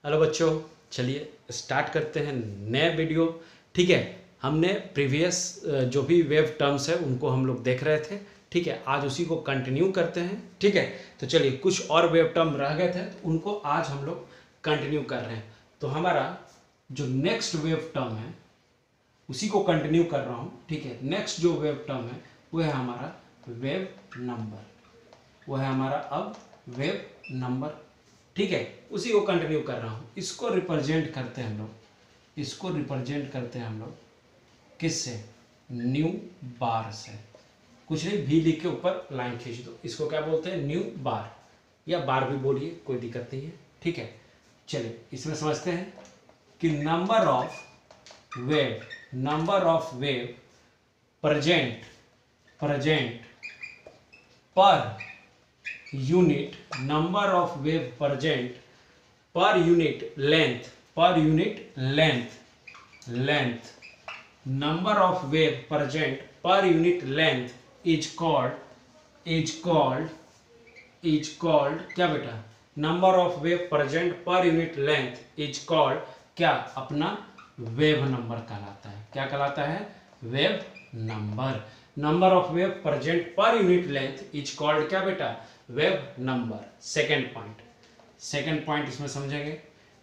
Hello बच्चों, चलिए start करते हैं नए वीडियो। ठीक है, हमने प्रीवियस जो भी वेव टर्म्स है उनको हम लोग देख रहे थे। ठीक है, आज उसी को कंटिन्यू करते हैं। ठीक है, तो चलिए कुछ और वेव टर्म रह गए थे तो उनको आज हम लोग कंटिन्यू कर रहे हैं। तो हमारा जो नेक्स्ट वेव टर्म है उसी को कंटिन्यू कर रहा हूँ। ठीक है, नेक्स्ट जो वेव टर्म है वो है हमारा वेव नंबर, वो है हमारा अब वेव नंबर। ठीक है, उसी को कंटिन्यू कर रहा हूँ। इसको रिप्रेजेंट करते हैं हम लोग, इसको रिप्रेजेंट करते हैं हम लोग किससे? न्यू बार से। कुछ नहीं, भी लिख के ऊपर लाइन खींच दो। इसको क्या बोलते हैं? न्यू बार, या बार भी बोलिए, कोई दिक्कत नहीं है। ठीक है, चलिए इसमें समझते हैं कि number of wave present per unit, number of wave present per unit length, number of wave present per unit length is called क्या बेटा? number of wave present per unit length is called क्या? अपना wave number कहलाता है। क्या कहलाता है? Wave number. number of wave present per unit length is called क्या बेटा? Wave number. सेकेंड पॉइंट इसमें समझेंगे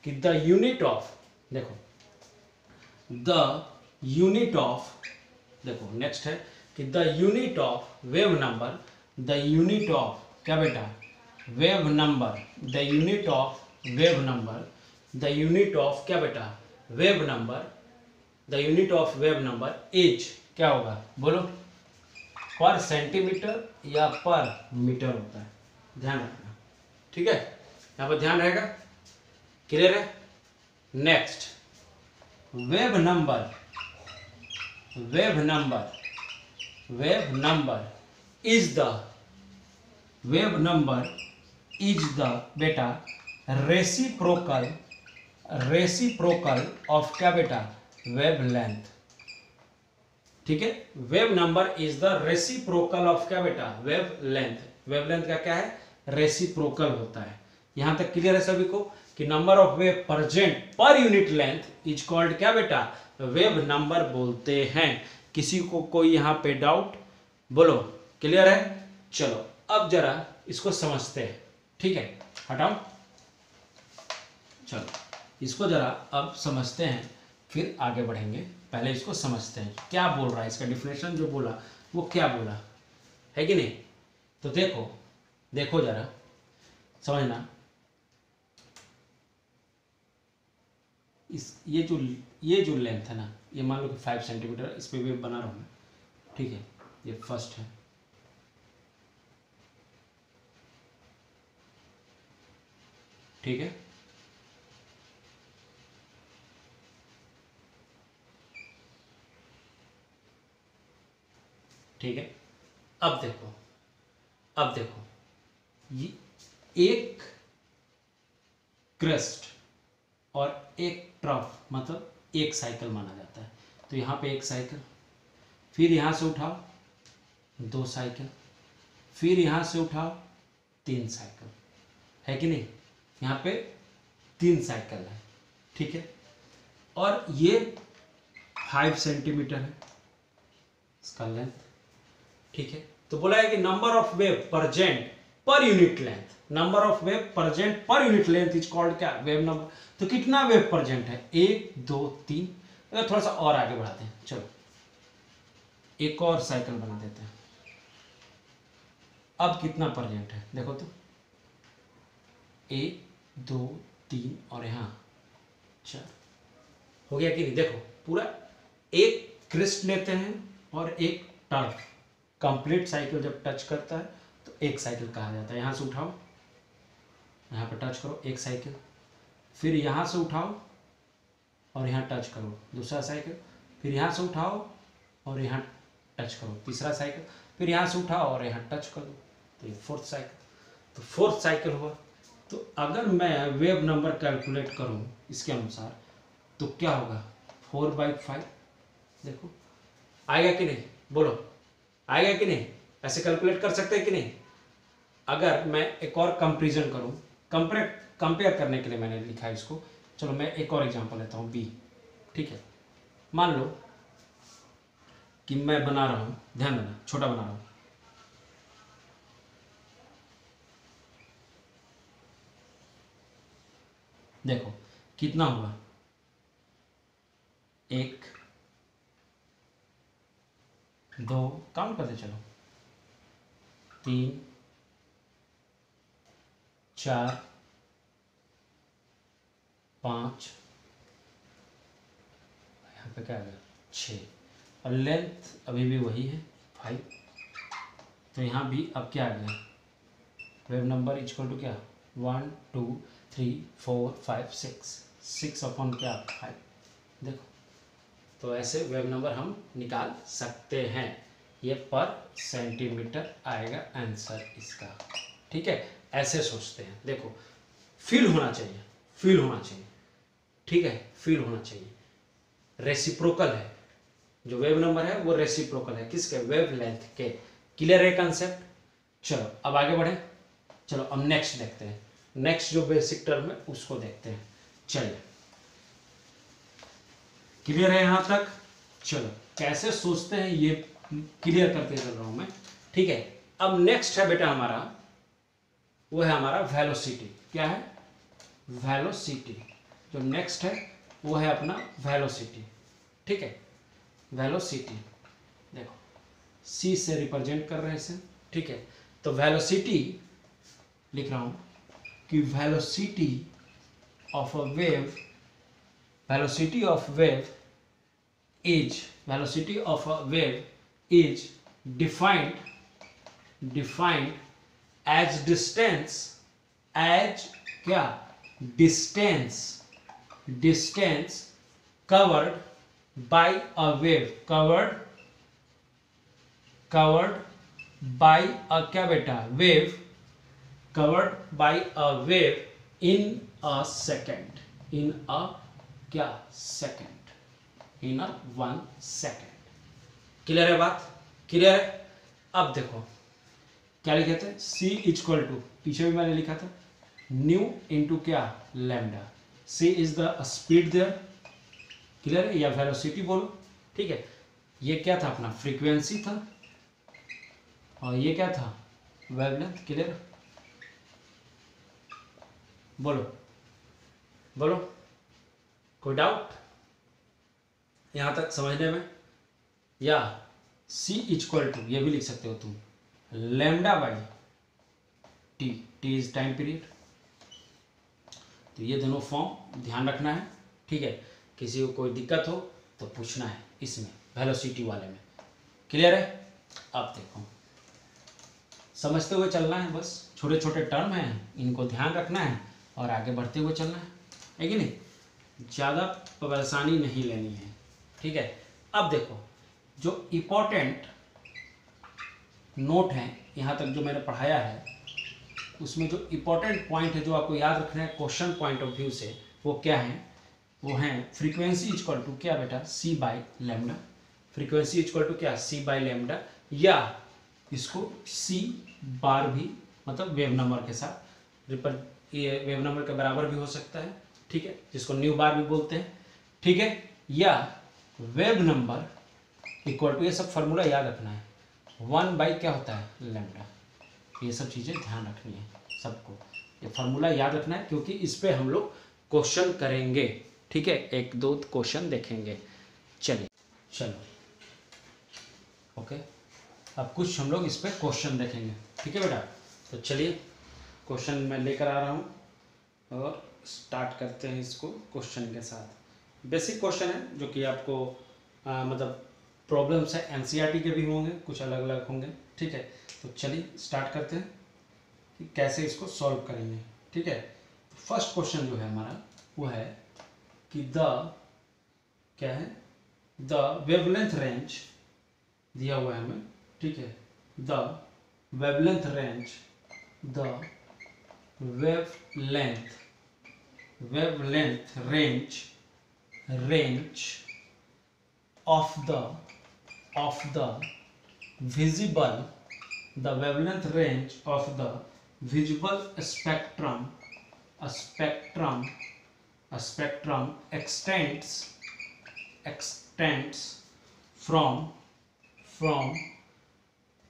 कि द यूनिट ऑफ, देखो देखो नेक्स्ट है कि the unit of wave number, the unit of क्या बेटा? Wave number, the unit of wave number, the unit of क्या बेटा? Wave number, the unit of wave number is क्या होगा? बोलो, पर सेंटीमीटर या पर मीटर होता है। ध्यान रखना, ठीक है, यहाँ पर ध्यान रहेगा। क्लियर है? Next, wave number is the बेटा रेसिप्रोकल ऑफ क्या बेटा? Wave length. ठीक है, wave number is the reciprocal of क्या बेटा? Wave length. वेव लेंथ का क्या है? रेसिप्रोकल होता है। यहां तक क्लियर है सभी को कि number of wave present per unit length is called क्या बेटा? वेव नंबर बोलते हैं। किसी को कोई यहां पे डाउट? बोलो, क्लियर है? चलो अब जरा इसको समझते हैं। ठीक है, हटाओ, चलो इसको जरा अब समझते हैं, फिर आगे बढ़ेंगे। पहले इसको समझते हैं क्या बोल रहा है, इसका डिफिनेशन जो बोला वो क्या बोला है कि नहीं। तो देखो जरा समझना। ये जो लेंथ है ना, ये मान लो कि 5 सेंटीमीटर, इस पे भी बना रहा हूँ मैं। ठीक है, ये फर्स्ट है, ठीक है, ठीक है। अब देखो ये एक क्रेस्ट और एक ट्रफ, मतलब एक साइकिल माना जाता है। तो यहाँ पे एक साइकिल, फिर यहाँ से उठाओ 2 साइकिल, फिर यहाँ से उठाओ 3 साइकिल, है कि नहीं? यहाँ पे 3 साइकिल है, ठीक है। और ये 5 सेंटीमीटर है इसका लेंथ, ठीक है। तो बोला है कि number of wave present per unit length, number of wave present per unit length is called क्या? Wave number. तो कितना वेव प्रेजेंट है? 1 2 3। अगर थोड़ा सा और आगे बढ़ाते हैं, चलो एक और साइकिल बना देते हैं। अब कितना प्रेजेंट है देखो तो, 1 2 3 और यहाँ 4 हो गया कि नहीं? देखो पूरा एक क्रिस्ट लेते हैं और एक टर्फ, कंप्लीट साइकिल जब टच करता है तो एक साइकिल कहा जाता है। यहाँ से उठाओ, यहाँ पर टच करो, एक साइकिल, फिर यहाँ से उठाओ और यहाँ टच करो, दूसरा साइकिल, फिर यहाँ से उठाओ और यहाँ टच करो, तीसरा साइकिल, फिर यहाँ से उठाओ और यहाँ टच करो, तो ये 4th साइकिल। तो 4th साइकिल हुआ। तो अगर मैं वेव नंबर कैलकुलेट करूँ इसके अनुसार तो क्या होगा? 4/5। देखो आएगा कि नहीं? बोलो, आएगा कि नहीं? ऐसे कैलकुलेट कर सकते हैं कि नहीं? अगर मैं एक और कंपैरिजन करूं, कंपेयर करने के लिए मैंने लिखा है इसको। चलो मैं एक और एग्जांपल लेता हूँ, बी। ठीक है, मान लो कि मैं बना रहा हूँ, ध्यान देना, छोटा बना रहा हूँ, देखो कितना हुआ, 1 2, काउंट करते चलो, 3 4 5, यहाँ पे क्या आ गया 6, और लेंथ अभी भी वही है 5। तो यहाँ भी अब क्या आ गया, वेव नंबर इक्वल टू क्या, 1 2 3 4 5 6 अपॉन क्या 5। देखो, तो ऐसे वेव नंबर हम निकाल सकते हैं। ये पर सेंटीमीटर आएगा आंसर इसका। ठीक है, ऐसे सोचते हैं। देखो, फील होना चाहिए, फील होना चाहिए। ठीक है, फील होना चाहिए। रेसिप्रोकल है, जो वेव नंबर है वो रेसिप्रोकल है किसके, वेव लेंथ के। क्लियर है कंसेप्ट। चलो अब आगे बढ़े। चलो अब नेक्स्ट देखते हैं, नेक्स्ट जो बेसिक टर्म है उसको देखते हैं। चलिए, क्लियर है यहां तक। चलो कैसे सोचते हैं ये क्लियर करते चल रहा हूं मैं। ठीक है, अब नेक्स्ट है बेटा हमारा, वो है हमारा वेलोसिटी। क्या है, वेलोसिटी। जो नेक्स्ट है वो है अपना वेलोसिटी। ठीक है, वेलोसिटी देखो c से रिप्रेजेंट कर रहे हैं इसे। ठीक है, तो वेलोसिटी लिख रहा हूं कि velocity of a wave, velocity of wave is, velocity of a wave is defined as distance, as क्या, distance covered by a wave, covered by a क्या बेटा, wave, covered by a wave in a second, in a क्या, second, इन 1 second. Clear है बात, clear है। अब देखो क्या लिखे थे, c इक्वल टू, पीछे भी मैंने लिखा था, न्यू इंटू क्या, lambda. c is the speed there, clear है, या वेलोसिटी बोलो। ठीक है, ये क्या था अपना, फ्रीक्वेंसी था, और ये क्या था, वेवलेंथ। क्लियर, बोलो बोलो, कोई डाउट यहां तक समझने में। या c इक्वल टू, ये भी लिख सकते हो तुम, lambda by T, T is time period. तो ये दोनों फॉर्म ध्यान रखना है। ठीक है, किसी को कोई दिक्कत हो तो पूछना है इसमें, वेलोसिटी वाले में। क्लियर है। अब देखो, समझते हुए चलना है, बस छोटे छोटे टर्म हैं, इनको ध्यान रखना है और आगे बढ़ते हुए चलना है कि नहीं, ज़्यादा परेशानी नहीं लेनी है। ठीक है, अब देखो जो इम्पोर्टेंट नोट है यहाँ तक जो मैंने पढ़ाया है, उसमें जो इम्पोर्टेंट पॉइंट है जो आपको याद रखना है क्वेश्चन पॉइंट ऑफ व्यू से, वो क्या है, वो है फ्रीक्वेंसी इक्वल टू क्या बेटा, c by lambda. Frequency equal to क्या, c बाई लैम्डा, या इसको c बार भी, मतलब वेव नंबर के साथ, ये वेव नंबर के बराबर भी हो सकता है। ठीक है, जिसको न्यू बार भी बोलते हैं। ठीक है, या वेव नंबर इक्वल टू, ये सब फॉर्मूला याद रखना है, 1 बाई क्या होता है, लैम्डा। ये सब चीज़ें ध्यान रखनी है सबको, ये फार्मूला याद रखना है, क्योंकि इस पे हम लोग क्वेश्चन करेंगे। ठीक है, 1-2 क्वेश्चन देखेंगे। चलिए, चलो ओके, अब कुछ हम लोग इस पे क्वेश्चन देखेंगे। ठीक है बेटा, तो चलिए क्वेश्चन मैं लेकर आ रहा हूँ और स्टार्ट करते हैं इसको क्वेश्चन के साथ। बेसिक क्वेश्चन है जो कि आपको मतलब प्रॉब्लम्स है एनसीईआरटी के भी होंगे, कुछ अलग अलग होंगे। ठीक है, तो चलिए स्टार्ट करते हैं कि कैसे इसको सॉल्व करेंगे। ठीक है, तो फर्स्ट क्वेश्चन जो है हमारा वो है कि क्या है, द वेवलेंथ रेंज दिया हुआ है हमें। ठीक है, the wavelength range, the wavelength range of the visible, the wavelength range of the visible spectrum spectrum extends from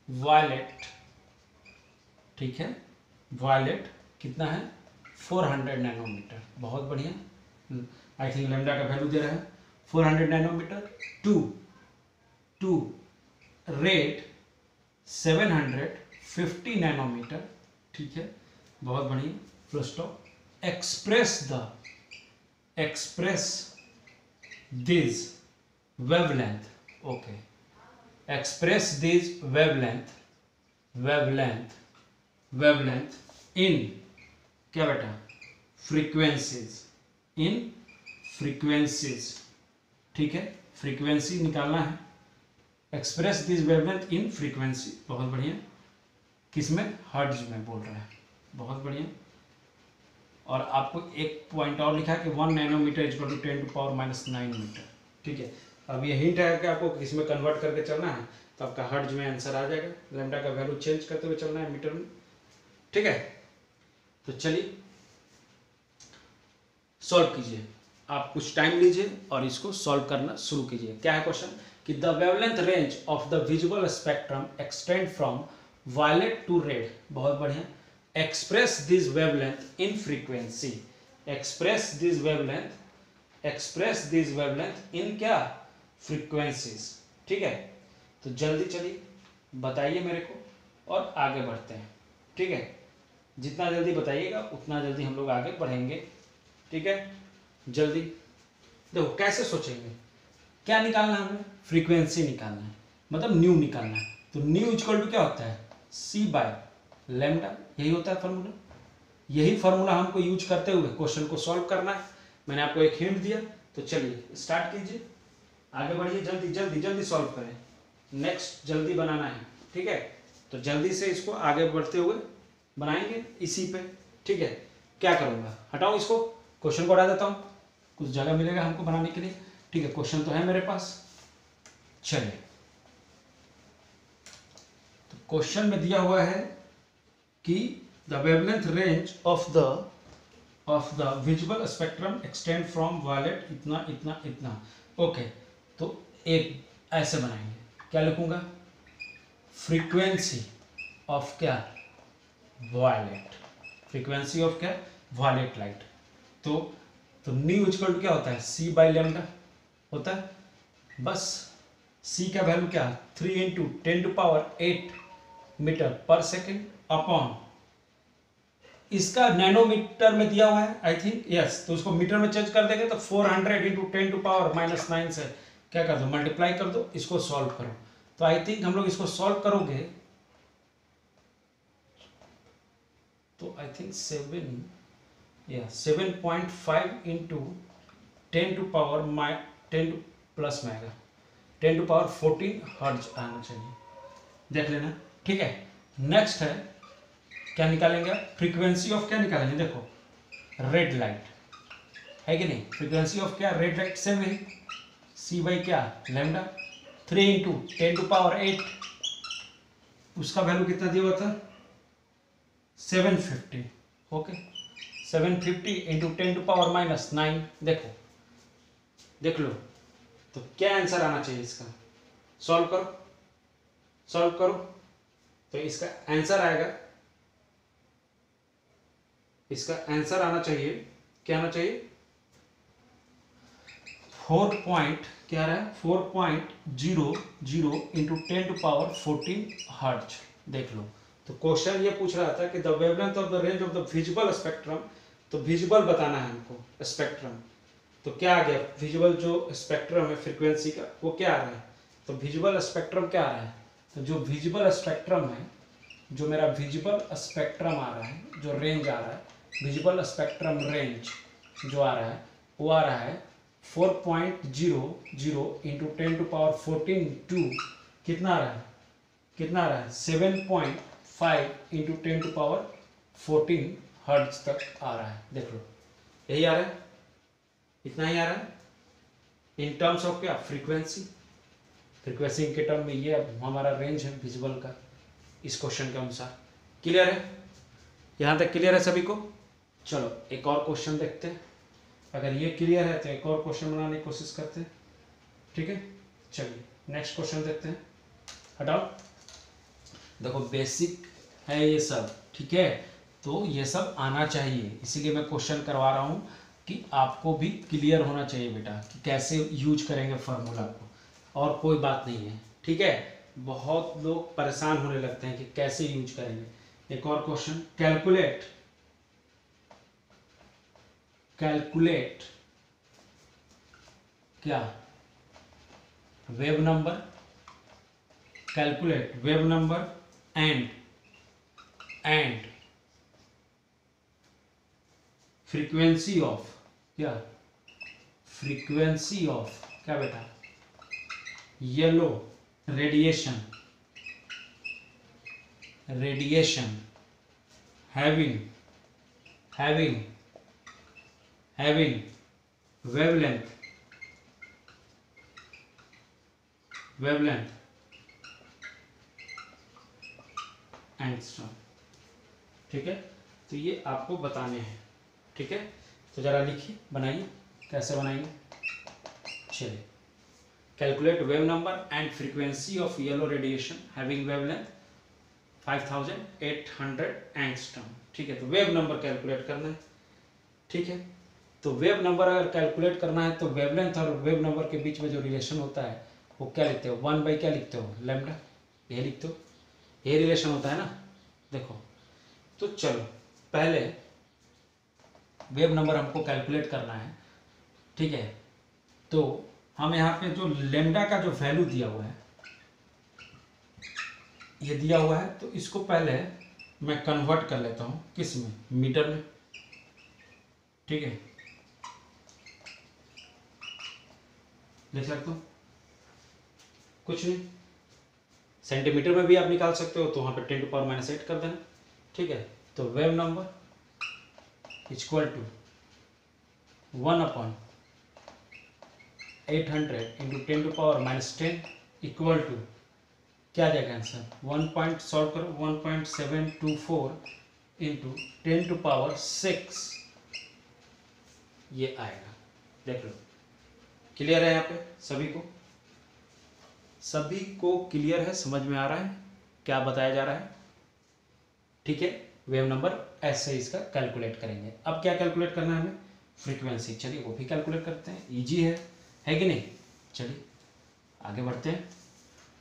violet, ठीक है, violet कितना है 400 नैनोमीटर, बहुत बढ़िया। आई थिंक लैम्डा का वैल्यू दे रहा है 400 नैनोमीटर टू रेड 750 नैनोमीटर, ठीक है, बहुत बढ़िया। Full stop. Express this wavelength, okay, express this wavelength in क्या बेटा फ्रीक्वेंसीज, ठीक है, फ्रीक्वेंसी निकालना है। Express this wavelength in frequency, बहुत बढ़िया। किसमें? हर्ट्ज में बोल रहा है, बहुत बढ़िया। और आपको एक पॉइंट और लिखा है कि 1 nanometre is equal to 10⁻⁹ metre, ठीक है। अब ये हिंट है कि आपको किसमें कन्वर्ट करके चलना है, तो आपका हर्ट्ज में आंसर आ जाएगा। लैम्डा का वैल्यू चेंज करते हुए चलना है मीटर में, ठीक है। तो चलिए सॉल्व कीजिए, आप कुछ टाइम लीजिए और इसको सॉल्व करना शुरू कीजिए। क्या है क्वेश्चन कि the wavelength range of the visual spectrum extend from violet to red, बहुत बढ़िया। Express this wavelength in frequency, express this wavelength in क्या फ्रीक्वेंसीज, ठीक है। तो जल्दी चलिए बताइए मेरे को और आगे बढ़ते हैं, ठीक है। जितना जल्दी बताइएगा उतना जल्दी हम लोग आगे बढ़ेंगे, ठीक है। जल्दी देखो कैसे सोचेंगे, क्या निकालना है हमें, फ्रीक्वेंसी निकालना है, मतलब न्यू निकालना है। तो न्यू इक्वल टू क्या होता है c/λ, यही होता है फार्मूला। यही फार्मूला हमको यूज करते हुए क्वेश्चन को सॉल्व करना है। मैंने आपको एक हिंट दिया, तो चलिए स्टार्ट कीजिए, आगे बढ़िए, जल्दी जल्दी जल्दी सॉल्व करें, नेक्स्ट जल्दी बनाना है, ठीक है। तो जल्दी से इसको आगे बढ़ते हुए बनाएंगे इसी पे, ठीक है। क्या करूँगा, हटाऊँ इसको, क्वेश्चन को हटा देता हूँ, कुछ जगह मिलेगा हमको बनाने के लिए, ठीक है। क्वेश्चन तो है मेरे पास, चलिए। तो क्वेश्चन में दिया हुआ है कि the wavelength range of the visual spectrum extend from violet इतना इतना इतना, ओके। तो एक ऐसे बनाएंगे, क्या लिखूंगा, फ्रीक्वेंसी ऑफ क्या वायलेट, फ्रीक्वेंसी ऑफ क्या वायलेट लाइट। तो न्यू इक्वल टू क्या होता है c/λ होता है, बस c का वैल्यू क्या 3 × 10⁸ मीटर पर सेकेंड अपॉन, इसका नैनोमीटर में दिया हुआ है आई थिंक, यस। तो उसको मीटर में चेंज कर देंगे तो 400 × 10⁻⁹ से क्या कर दो, मल्टीप्लाई कर दो, इसको सॉल्व करो। तो आई थिंक हम लोग इसको सॉल्व करोगे तो आई थिंक 7.5 × 10⁻14 हर्ट्ज आना चाहिए, देख लेना, ठीक है। नेक्स्ट है क्या निकालेंगे, फ्रीक्वेंसी ऑफ क्या निकालेंगे, देखो रेड लाइट है कि नहीं, फ्रीक्वेंसी ऑफ क्या रेड लाइट से में c/ क्या लैम्डा 3 × 10⁸, उसका वैल्यू कितना दिया हुआ था 750, ओके। 750 × 10⁻⁹, देखो देख लो, तो क्या आंसर आना चाहिए इसका, सॉल्व करो। तो इसका आंसर आएगा, इसका आंसर आना चाहिए, क्या आना चाहिए 4.00 × 10⁻14 हर्ट्ज, देख लो। तो क्वेश्चन ये पूछ रहा था कि the wavelength of the range of the visual spectrum, तो विजुअल बताना है हमको स्पेक्ट्रम। तो क्या आ गया, विजुअल जो स्पेक्ट्रम है फ्रीक्वेंसी का वो क्या आ रहा है, तो विजुअल स्पेक्ट्रम क्या आ रहा है, तो जो विजुअल स्पेक्ट्रम है, जो मेरा विजुअल स्पेक्ट्रम आ रहा है, जो रेंज आ रहा है, विजुअल स्पेक्ट्रम रेंज जो आ रहा है वो आ रहा है 4.00 × 10⁻14 टू कितना आ रहा है 7.5 × 10⁻14 हर्ट्ज तक आ रहा है, देख लो यही आ रहा है, इतना ही आ रहा है इन टर्म्स ऑफ क्या फ्रीक्वेंसी के टर्म में। ये अब हमारा रेंज है विजुअल का इस क्वेश्चन के अनुसार। क्लियर है, यहाँ तक क्लियर है सभी को। चलो एक और क्वेश्चन देखते हैं, अगर ये क्लियर है तो एक और क्वेश्चन बनाने की कोशिश करते हैं, ठीक है। चलिए नेक्स्ट क्वेश्चन देखते हैं। हटाओ, देखो बेसिक है ये सब, ठीक है, तो ये सब आना चाहिए, इसीलिए मैं क्वेश्चन करवा रहा हूँ कि आपको भी क्लियर होना चाहिए बेटा कि कैसे यूज करेंगे फार्मूला को, और कोई बात नहीं है, ठीक है। बहुत लोग परेशान होने लगते हैं कि कैसे यूज करेंगे। एक और क्वेश्चन, कैलकुलेट क्या, wave number, calculate wave number and frequency of, क्या फ्रीक्वेंसी ऑफ क्या बेटा, yellow radiation having wavelength angstrom, ठीक है। तो ये आपको बताने हैं, ठीक है। तो जरा लिखिए, बनाइए, कैसे बनाएंगे। चलिए, calculate wave number and frequency of yellow radiation having wavelength 5800 angstrom, ठीक है। तो वेव नंबर कैलकुलेट करना है, ठीक है। तो वेव नंबर अगर कैलकुलेट करना है तो वेवलेंथ और वेव नंबर के बीच में जो रिलेशन होता है वो क्या लिखते हो, 1 बाई क्या लिखते हो, लैम्डा, ये लिखते हो, ये रिलेशन होता है ना। देखो, तो चलो पहले वेव नंबर हमको कैलकुलेट करना है, ठीक है। तो हम यहाँ पे जो लैम्डा का जो वैल्यू दिया हुआ है, ये दिया हुआ है, तो इसको पहले मैं कन्वर्ट कर लेता हूँ किस में, मीटर में, ठीक है। देख सकते हो, कुछ नहीं, सेंटीमीटर में भी आप निकाल सकते हो, तो वहाँ पे 10⁻⁸ कर देना, ठीक है। तो wave number equal to 1/800 into 10⁻⁻10 equal to क्या आ जाएगा आंसर, 1.724 इंटू 10⁻6 ये आएगा। देख लो, क्लियर है यहाँ पे सभी को क्लियर है, समझ में आ रहा है क्या बताया जा रहा है, ठीक है। वेव नंबर ऐसे इसका कैलकुलेट करेंगे। अब क्या कैलकुलेट करना है हमें, फ्रीक्वेंसी, चलिए वो भी कैलकुलेट करते हैं, इजी है कि नहीं। चलिए आगे बढ़ते हैं।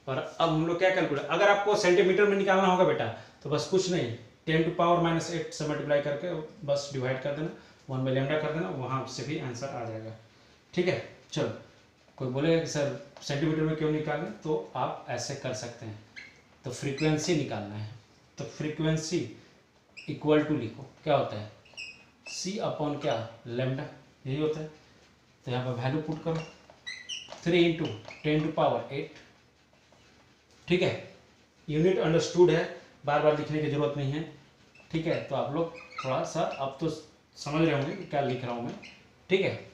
और अब हम लोग क्या कैलकुलेट, अगर आपको सेंटीमीटर में निकालना होगा बेटा तो बस कुछ नहीं, 10⁻⁸ से मल्टीप्लाई करके बस डिवाइड कर देना, 1 बाई लैम्डा कर देना, वहाँ से भी आंसर आ जाएगा, ठीक है। चलो, कोई बोलेगा कि सर सेंटीमीटर में क्यों निकालें, तो आप ऐसे कर सकते हैं। तो फ्रीक्वेंसी निकालना है, तो फ्रीक्वेंसी इक्वल टू लिखो, क्या होता है, C अपॉन क्या, लैम्डा, यही होता है। तो यहाँ पर वैल्यू पुट करो, 3 इंटू 10⁸, ठीक है। यूनिट अंडरस्टूड है, बार बार लिखने की जरूरत नहीं है, ठीक है। तो आप लोग थोड़ा सा अब तो समझ रहे होंगे कि क्या लिख रहा हूँ मैं, ठीक है।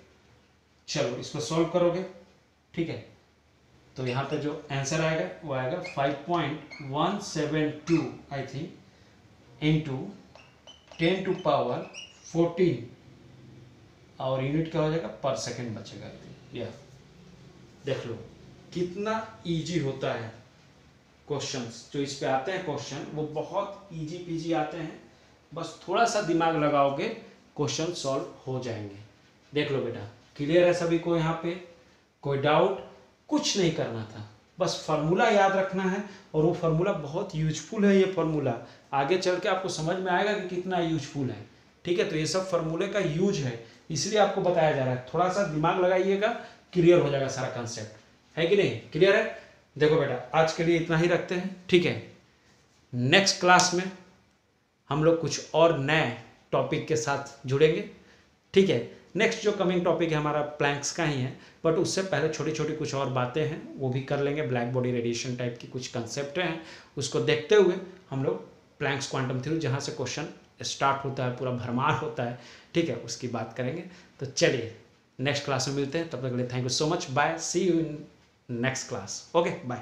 चलो इसको सॉल्व करोगे, ठीक है। तो यहाँ पर जो आंसर आएगा वो आएगा 5.172 आई थिंक इंटू 10⁻14 और यूनिट क्या हो जाएगा, पर सेकेंड बचेगा। या देख लो कितना इजी होता है, क्वेश्चंस जो इस पे आते हैं क्वेश्चन वो बहुत इजी पीजी आते हैं, बस थोड़ा सा दिमाग लगाओगे क्वेश्चन सॉल्व हो जाएंगे। देख लो बेटा, क्लियर है सभी को, यहाँ पे कोई डाउट, कुछ नहीं करना था, बस फार्मूला याद रखना है, और वो फार्मूला बहुत यूजफुल है। ये फार्मूला आगे चल के आपको समझ में आएगा कि कितना यूजफुल है, ठीक है। तो ये सब फार्मूले का यूज है, इसलिए आपको बताया जा रहा है, थोड़ा सा दिमाग लगाइएगा, क्लियर हो जाएगा सारा कंसेप्ट, है कि नहीं, क्लियर है। देखो बेटा, आज के लिए इतना ही रखते हैं, ठीक है। नेक्स्ट क्लास में हम लोग कुछ और नए टॉपिक के साथ जुड़ेंगे, ठीक है। नेक्स्ट जो कमिंग टॉपिक है हमारा प्लैंक्स का ही है, बट उससे पहले छोटी छोटी कुछ और बातें हैं वो भी कर लेंगे। ब्लैक बॉडी रेडिएशन टाइप की कुछ कंसेप्ट हैं, उसको देखते हुए हम लोग प्लैंक्स क्वांटम थ्योरी जहाँ से क्वेश्चन स्टार्ट होता है, पूरा भरमार होता है, ठीक है, उसकी बात करेंगे। तो चलिए नेक्स्ट क्लास में मिलते हैं, तब तक के लिए thank you so much, bye, see you in next class, okay bye.